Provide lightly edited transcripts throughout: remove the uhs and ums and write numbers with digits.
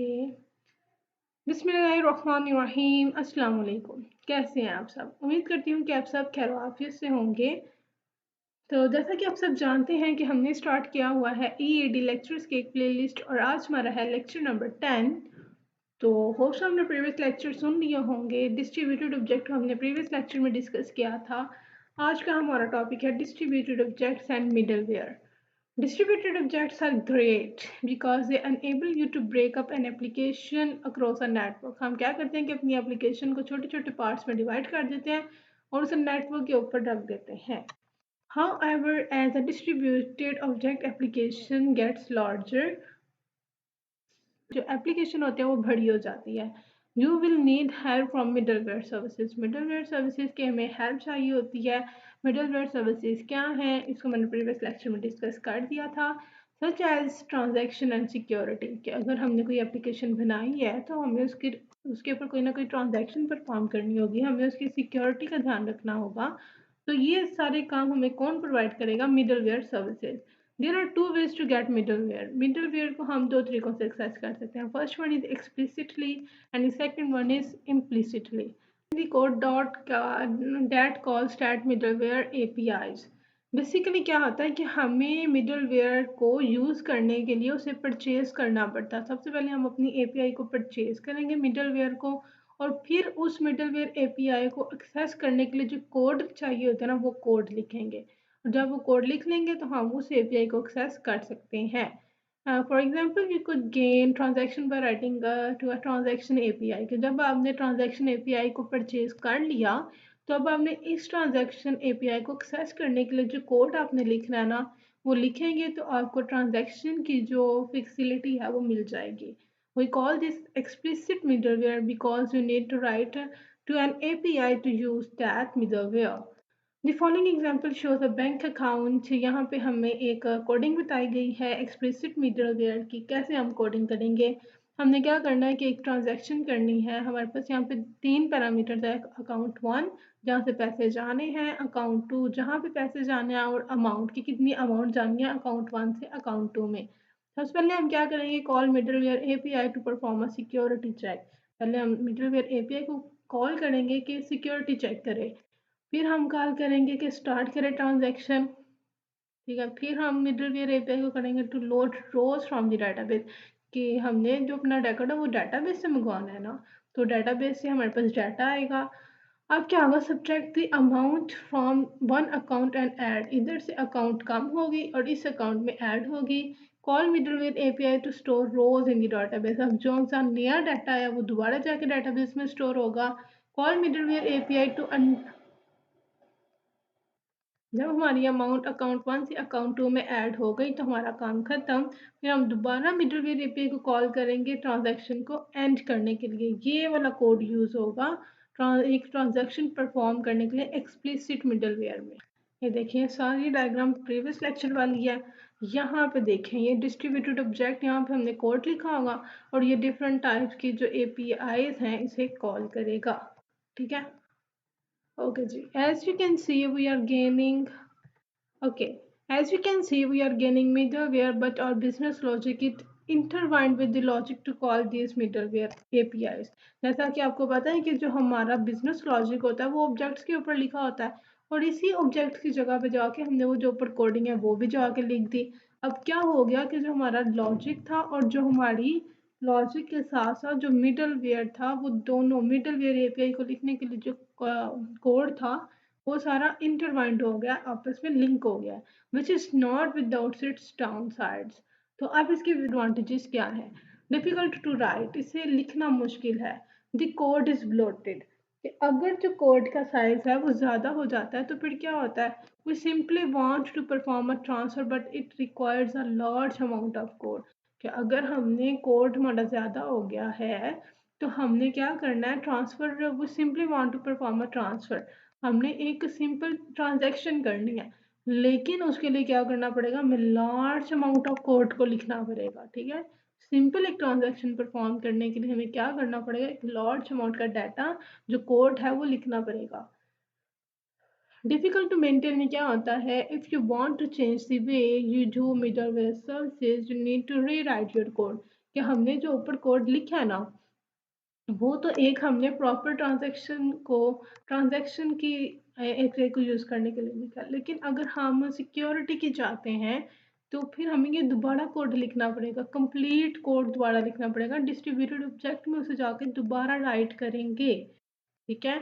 करेंगे। बिस्मिल्लाहिर्रहमानिर्रहीम। अस्सलाम वालेकुम। कैसे हैं आप सब? उम्मीद करती हूँ कि आप सब खैर-ओ-आफ़ियत से होंगे। तो जैसा कि आप सब जानते हैं कि हमने स्टार्ट किया हुआ है EAD लेक्चर्स की एक प्लेलिस्ट और आज हमारा है लेक्चर नंबर 10। तो होप्स हमने प्रीवियस लेक्चर सुन लिए होंगे। डिस्ट्रीब्यूटेड ऑब्जेक्ट हमने प्रीवियस लेक्चर में डिस्कस किया था। आज का हमारा टॉपिक है distributed objects and middleware. Distributed objects are great because they enable you to break up an application across a network. हम क्या करते हैं कि अपनी एप्लीकेशन को छोटे छोटे पार्ट्स में डिवाइड कर देते हैं और उसे नेटवर्क के ऊपर रख देते हैं. However, as a distributed object application gets larger, जो एप्लीकेशन होते हैं वो बड़ी हो जाती है. You will need help from middleware services. Middleware services के हमें हेल्प चाहिए होती है. मिडलवेयर सर्विसेज क्या हैं इसको मैंने प्रीवियस लेक्चर में डिस्कस कर दिया था. Such as transaction and security, कि अगर हमने कोई एप्लीकेशन बनाई है तो हमें उसके ऊपर कोई ना कोई ट्रांजैक्शन परफॉर्म करनी होगी, हमें उसकी सिक्योरिटी का ध्यान रखना होगा. तो ये सारे काम हमें कौन प्रोवाइड करेगा? Middleware services. There are two ways to get middleware. Middleware को हम दो तरीकों से एक्सेस कर सकते हैं. First one is explicitly and the second one is implicitly. The code that calls that middleware APIs. Basically क्या होता है कि हमें मिडलवेयर को यूज़ करने के लिए उसे परचेज करना पड़ता है. सबसे पहले हम अपनी API को परचेज करेंगे मिडलवेयर को, और फिर उस मिडलवेयर API को एक्सेस करने के लिए जो कोड चाहिए होता है ना, वो कोड लिखेंगे. जब वो कोड लिख लेंगे तो हम उस API को एक्सेस कर सकते हैं. For example you could gain transaction by writing to a transaction API. कि जब आपने ट्रांजैक्शन API को परचेज कर लिया तो अब आपने इस ट्रांजैक्शन API को एक्सेस करने के लिए जो कोड आपने लिखना है ना, वो लिखेंगे तो आपको ट्रांजैक्शन की जो फैसिलिटी है वो मिल जाएगी. We call this explicit middleware because you need to write to an API to use that middleware. The following example shows a bank account. यहाँ पे हमें एक कोडिंग बताई गई है एक्सप्लिसिट मिडलवेयर की. कैसे हम कोडिंग करेंगे? हमने क्या करना है कि एक ट्रांजैक्शन करनी है. हमारे पास यहाँ पे 3 पैरामीटर्स है. अकाउंट 1 जहाँ से पैसे जाने हैं, अकाउंट 2 जहाँ पे पैसे जाने हैं, और अमाउंट की कितनी अमाउंट जानी है अकाउंट 1 से अकाउंट 2 में. सबसे पहले हम क्या करेंगे? Call middleware API to perform a security check. पहले हम मिडलवेयर API को कॉल करेंगे कि सिक्योरिटी चेक करे. फिर हम कॉल करेंगे कि स्टार्ट करें ट्रांजैक्शन. ठीक है. फिर हम मिडलवेयर API को करेंगे to load rows from the database, कि हमने जो अपना डाटा है वो डाटाबेस से मंगवाना है ना, तो डाटाबेस से हमारे पास डाटा आएगा. अब क्या होगा? Subtract the amount from one account and add. इधर से अकाउंट कम होगी और इस अकाउंट में ऐड होगी. Call middleware API to store rows in the database. अब जो सा नया डाटा है वो दोबारा जाके डाटाबेस में स्टोर होगा. कॉल मिडलवेयर API टू जब हमारी अमाउंट अकाउंट 1 से अकाउंट 2 में ऐड हो गई तो हमारा काम खत्म. फिर हम दोबारा मिडलवेयर API को कॉल करेंगे ट्रांजैक्शन को एंड करने के लिए. ये वाला कोड यूज़ होगा एक ट्रांजैक्शन परफॉर्म करने के लिए एक्सप्लिसिट मिडलवेयर में. ये देखिए सारी डायग्राम प्रीवियस लेक्चर वाली है. यहाँ पे देखें ये डिस्ट्रीब्यूटेड ऑब्जेक्ट, यहाँ पे हमने कोड लिखा होगा और ये डिफरेंट टाइप्स की जो APIs हैं इसे कॉल करेगा. ठीक है. Okay ji. As you can see we are gaining. Okay, as you can see, we are gaining middleware, but our business logic is intertwined with the logic to call these middleware APIs. जैसा कि आपको पता है कि जो हमारा business logic होता है वो ऑब्जेक्ट्स के ऊपर लिखा होता है, और इसी ऑब्जेक्ट की जगह पे जाके हमने वो जो ऊपर कोडिंग है वो भी जाके लिख दी. अब क्या हो गया कि जो हमारा लॉजिक था और जो हमारी लॉजिक के साथ साथ जो मिडलवेयर था, वो दोनों मिडलवेयर API को लिखने के लिए जो कोड था वो सारा इंटरवाइंड हो गया, आपस में लिंक हो गया, which is not without its down sides. तो अब इसके एडवांटेजेस क्या है? डिफिकल्ट टू राइट, इसे लिखना मुश्किल है. द कोड इज ब्लोटेड, अगर जो कोड का साइज है वो ज़्यादा हो जाता है तो फिर क्या होता है? We simply want to perform a transfer but it requires a large amount of code. कि अगर हमने कोड हमारा ज़्यादा हो गया है तो हमने क्या करना है? Transfer. We simply want to perform a transfer. हमने एक सिंपल ट्रांजैक्शन करनी है, लेकिन उसके लिए क्या करना पड़ेगा? हमें लार्ज अमाउंट ऑफ कोड को लिखना पड़ेगा. ठीक है. सिंपल एक ट्रांजैक्शन परफॉर्म करने के लिए हमें क्या करना पड़ेगा? एक लार्ज अमाउंट का डाटा जो कोड है वो लिखना पड़ेगा. डिफिकल्ट टू मेंटेन में क्या होता है? If you want to change the way you do middleware services you need to rewrite your code. कि हमने जो ऊपर कोड लिखा है ना, वो तो एक हमने प्रॉपर ट्रांजैक्शन की एक रे को यूज़ करने के लिए लिखा, लेकिन अगर हम सिक्योरिटी की चाहते हैं तो फिर हमें ये दोबारा कोड लिखना पड़ेगा, कंप्लीट कोड दोबारा लिखना पड़ेगा। डिस्ट्रीब्यूटेड ऑब्जेक्ट में उसे जाके दोबारा राइट करेंगे, ठीक है।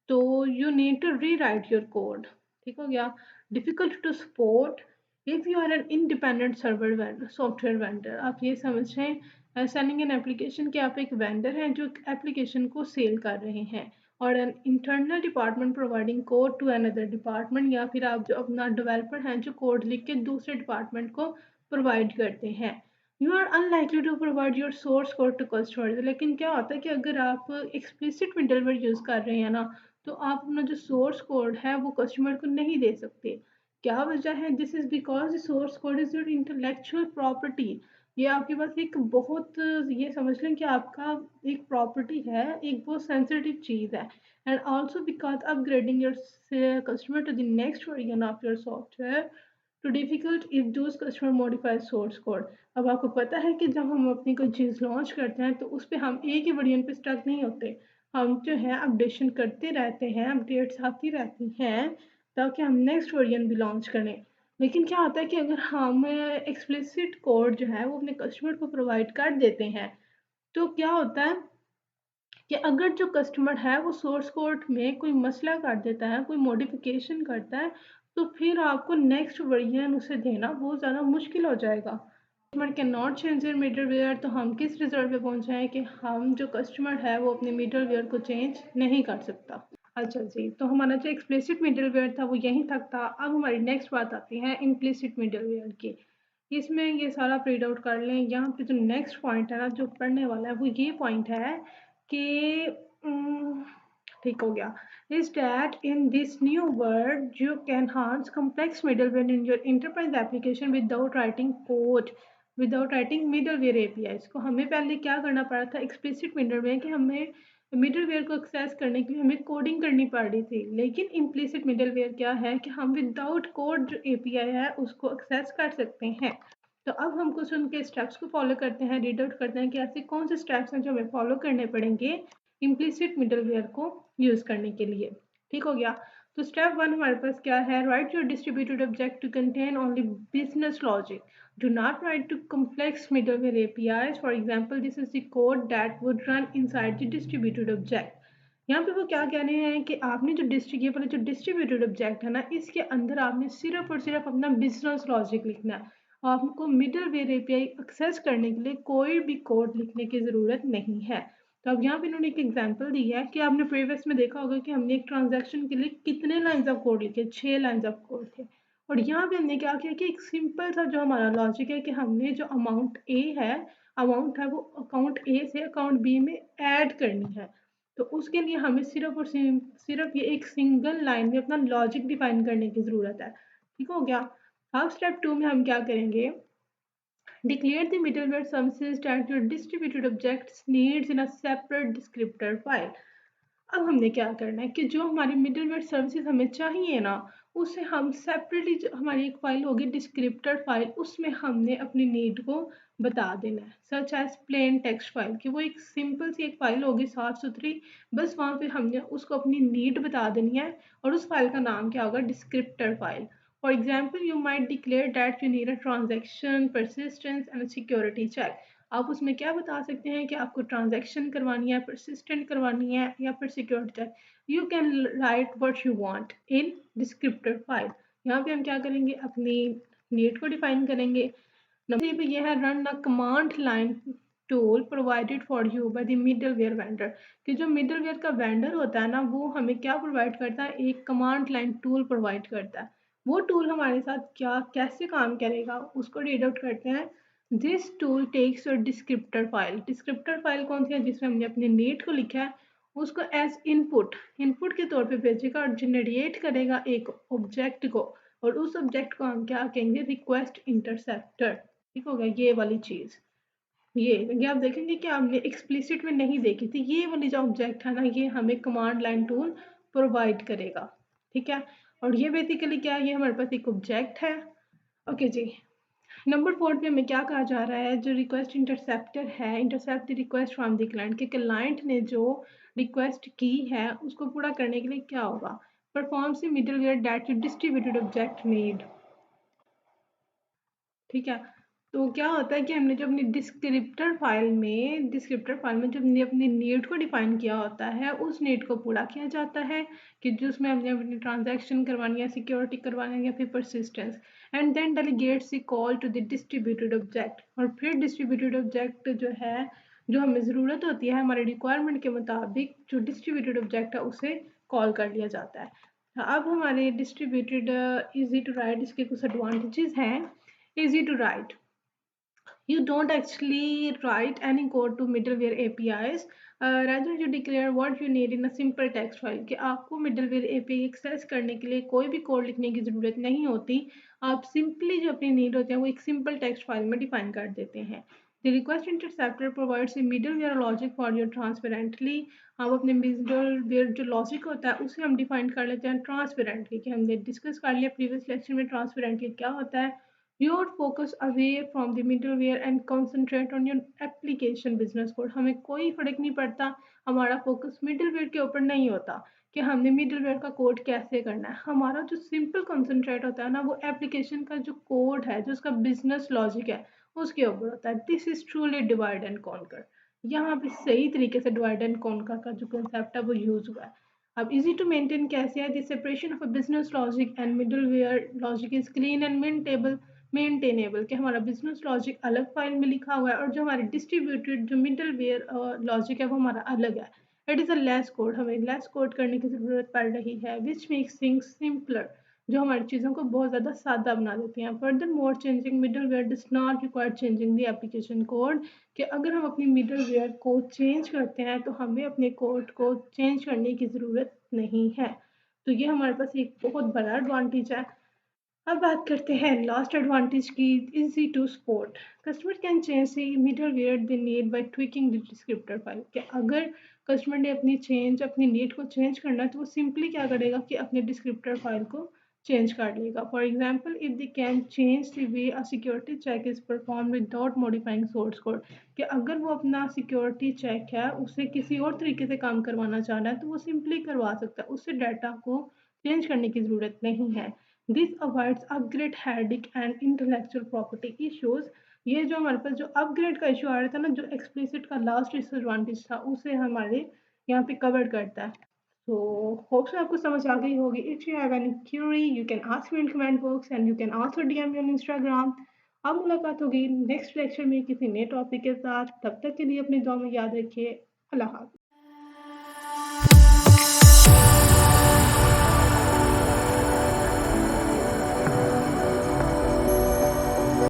तो you need to rewrite your code, ठीक हो गया। Difficult to support if you are an independent server vendor, software vendor. आप ये समझ रहे हैं सेलिंग एन एप्लीकेशन कि आप एक वेंडर हैं जो एप्लीकेशन को सेल कर रहे हैं, और an internal department providing code to another department, या फिर आप जो अपना डेवलपर हैं जो कोड लिख के दूसरे डिपार्टमेंट को प्रोवाइड करते हैं। You are unlikely to provide your source code to customer. लेकिन क्या होता है कि अगर आप एक्सप्लिसिट मिडलवेयर यूज़ कर रहे हैं ना, तो आप अपना जो सोर्स कोड है वो कस्टमर को नहीं दे सकते। क्या वजह है? This is because source code is your intellectual property. ये आपके पास एक बहुत, ये समझ लें कि आपका एक प्रॉपर्टी है, एक बहुत सेंसिटिव चीज़ है। And also because upgrading your customer to the next version of your software to difficult if those customer modify source code. अब आपको पता है कि जब हम अपनी कोई चीज़ लॉन्च करते हैं तो उस पर हम एक ही वर्जन पे स्टक नहीं होते, हम जो है अपडेशन करते रहते हैं, अपडेट्स आती रहती हैं ताकि हम नेक्स्ट वर्जन भी लॉन्च करें। लेकिन क्या होता है कि अगर हम एक्सप्लिसिट कोड जो है वो अपने कस्टमर को प्रोवाइड कर देते हैं, तो क्या होता है कि अगर जो कस्टमर है वो सोर्स कोड में कोई मसला कर देता है, कोई मॉडिफिकेशन करता है, तो फिर आपको नेक्स्ट वर्जन उसे देना बहुत ज़्यादा मुश्किल हो जाएगा। Customer can not change their middleware. तो हम किस रिजल्ट पे पहुंचे हैं कि हम जो कस्टमर है वो अपने मिडलवेयर को चेंज नहीं कर सकता। अच्छा जी, तो हमारा जो एक्सप्लिसिट मिडलवेयर था वो यहीं तक था। अब हमारी नेक्स्ट बात आती है इम्प्लिसिट मिडलवेयर की। इसमें ये सारा प्रिंट आउट कर लें। यहाँ पे जो नेक्स्ट पॉइंट है ना जो पढ़ने वाला है वो ये पॉइंट है कि ठीक हो गया, is that in this new world you can enhance complex middleware in your enterprise application without writing code, without writing middleware APIs। को हमें पहले क्या करना पड़ा था एक्सप्लिसिट मिडलवेयर, कि हमें मिडलवेयर को एक्सेस करने के लिए हमें कोडिंग करनी पड़ रही थी। लेकिन इम्प्लिसिट मिडलवेयर क्या है कि हम विदाउट कोड जो API है उसको एक्सेस कर सकते हैं। तो अब हम कुछ उनके स्टेप्स को फॉलो करते हैं, रीड आउट करते हैं कि ऐसे कौन से स्टेप्स हैं जो हमें फॉलो करने पड़ेंगे इम्प्लिसिट मिडलवेयर को यूज करने के लिए। ठीक हो गया। तो स्टेप 1 हमारे पास क्या है? Write your distributed object to contain only business logic, do not write to complex middleware APIs। For example, this is the code that would run inside the distributed object। यहाँ पे वो क्या कह रहे हैं कि आपने जो ये वाला जो डिस्ट्रीब्यूटेड ऑब्जेक्ट है ना, इसके अंदर आपने सिर्फ और सिर्फ अपना बिजनेस लॉजिक लिखना है। आपको मिडलवेयर API एक्सेस करने के लिए कोई भी कोड लिखने की ज़रूरत नहीं है। तो अब यहाँ पे इन्होंने एक एग्जांपल दी है कि आपने प्रीवियस में देखा होगा कि हमने एक ट्रांजैक्शन के लिए कितने लाइंस ऑफ कोड लिखे, 6 लाइंस ऑफ कोड थे। और यहाँ पे हमने क्या किया कि एक सिंपल सा जो हमारा लॉजिक है कि हमने जो अमाउंट है वो अकाउंट ए से अकाउंट बी में ऐड करनी है। तो उसके लिए हमें सिर्फ और सिर्फ ये एक सिंगल लाइन में अपना लॉजिक डिफाइन करने की ज़रूरत है। ठीक हो गया। अब स्टेप 2 में हम क्या करेंगे? Declare the middleware services that your distributed objects needs in a separate descriptor file। अब हमने क्या करना है कि जो हमारी मिडलवेयर सर्विसेज हमें चाहिए ना, उसे हम सेपरेटली, जो हमारी एक फाइल होगी डिस्क्रिप्टर फाइल, उसमें हमने अपनी नीड को बता देना है। Such as plain text file, कि वो एक सिंपल सी एक फाइल होगी साफ सुथरी, बस वहाँ पे हमने उसको अपनी नीड बता देनी है, और उस फाइल का नाम क्या होगा? Descriptor file. For example, you might declare that you need a transaction, persistence and a security check। आप उसमें क्या बता सकते हैं कि आपको ट्रांजैक्शन करवानी है, परसिस्टेंट करवानी है, या फिर security check. You can write what you want in descriptor file. यहाँ पे हम क्या करेंगे? अपनी नीड को डिफाइन करेंगे। नंबर 3 पे यह है run the command line tool provided for you by the middleware vendor. कि जो मिडलवेयर का वेंडर होता है ना, वो हमें क्या प्रोवाइड करता है? एक कमांड लाइन टूल प्रोवाइड करता है। वो टूल हमारे साथ क्या कैसे काम करेगा उसको रीड आउट करते हैं। This tool takes your descriptor file. Descriptor file कौन सी है? जिसमें हमने अपने नीड को लिखा है, उसको एज इनपुट के तौर पे भेजेगा और जनरेट करेगा एक ऑब्जेक्ट को, और उस ऑब्जेक्ट को हम क्या कहेंगे? Request interceptor. ठीक होगा ये वाली चीज। ये आप देखेंगे कि हमने एक्सप्लिसिट में नहीं देखी थी, ये वाली जो ऑब्जेक्ट है ना, ये हमें कमांड लाइन टूल प्रोवाइड करेगा। ठीक है। और ये बेसिकली क्या है? ये हमारे पास एक ऑब्जेक्ट है। ओके जी। नंबर 4 पे हमें क्या कहा जा रहा है, जो रिक्वेस्ट इंटरसेप्टर है, intercept the request from the client, कि क्लाइंट ने जो रिक्वेस्ट की है उसको पूरा करने के लिए क्या होगा, performs the middleware that distributed object need. ठीक है, तो क्या होता है कि हमने जो अपनी डिस्क्रिप्टर फाइल में जो हमने अपनी नीड को डिफाइन किया होता है, उस नीड को पूरा किया जाता है कि जिसमें हमने अपनी ट्रांजैक्शन करवानी है, सिक्योरिटी करवानी है या फिर persistence, and then delegates the call to the distributed object. और फिर डिस्ट्रीब्यूटेड ऑब्जेक्ट जो है, जो हमें ज़रूरत होती है हमारे रिक्वायरमेंट के मुताबिक, जो डिस्ट्रीब्यूटेड ऑब्जेक्ट है उसे कॉल कर लिया जाता है। अब हमारे डिस्ट्रीब्यूटेड इजी टू राइट, इसके कुछ एडवांटेजेस हैं। Easy to write. You don't actually write any code to middleware APIs. Rather, you declare what you need in a simple text file. कि आपको middleware API एक्सेस करने के लिए कोई भी कोड लिखने की ज़रूरत नहीं होती। आप सिंपली जो अपनी नीड होते हैं वो एक सिंपल टेक्स्ट फाइल में डिफाइन कर देते हैं। The request interceptor provides a middleware logic for you transparently. आप अपने middleware जो लॉजिक होता है उसे हम डिफाइन कर लेते हैं ट्रांसपेरेंटली, कि हमने डिस्कस कर लिया प्रीवियस लेक्चर में ट्रांसपेरेंटली क्या होता है। You would focus away from the middleware and concentrate on your application business code. हमें कोई फर्क नहीं पड़ता, हमारा फोकस मिडलवेयर के ऊपर नहीं होता कि हमने मिडलवेयर का कोड कैसे करना है। हमारा जो सिंपल कंसंट्रेट होता है ना, वो एप्लीकेशन का जो कोड है, जो उसका बिजनेस लॉजिक है, उसके ऊपर होता है। This is truly divide and conquer. यहाँ पे सही तरीके से डिवाइड एंड कॉन्कर का जो कंसेप्ट है वो यूज हुआ है। अब इजी टू मेंटेन कैसे है, the separation of a business logic and middleware logic is clean and maintainable, कि हमारा बिजनेस लॉजिक अलग फाइल में लिखा हुआ है और जो हमारे डिस्ट्रीब्यूटेड जो मिडल वेयर लॉजिक है वो हमारा अलग है। It is a less code, हमें लेस कोड करने की ज़रूरत पड़ रही है, विच मेक्स थिंग्स सिंपलर, जो हमारी चीज़ों को बहुत ज़्यादा सादा बना देती हैं। Furthermore changing middleware does not require changing the application code, कि अगर हम अपनी मिडल वेयर को चेंज करते हैं तो हमें अपने कोड को चेंज करने की ज़रूरत नहीं है। तो ये हमारे पास एक बहुत बड़ा एडवांटेज है। अब बात करते हैं लास्ट एडवांटेज की, easy to support. Customer can change the middleware they need by tweaking the descriptor file, कि अगर कस्टमर ने अपनी नीड को चेंज करना है तो वो सिंपली क्या करेगा कि अपने डिस्क्रिप्टर फाइल को चेंज कर लेगा। For example, if they can change the way a security check is perform without modifying source code, कि अगर वो अपना सिक्योरिटी चेक है उसे किसी और तरीके से काम करवाना चाह रहा है तो वो सिंपली करवा सकता है, उससे डाटा को चेंज करने की ज़रूरत नहीं है। This avoids upgrade headache and intellectual property issues. ये जो हमारे पास जो अपग्रेड का इशू आ रहा था ना, जो एक्सप्लिसिट का लास्ट डिसएडवांटेज था, उसे हमारे यहाँ पे कवर करता है। तो होप से आपको समझ आ गई होगी। If you have any Curie you can ask me in comment box and you can also DM me on Instagram. अब मुलाकात होगी नेक्स्ट लेक्चर में किसी नए टॉपिक के साथ। तब तक के लिए अपनी दुआ में याद रखिए। अल्लाह हाफ़िज़।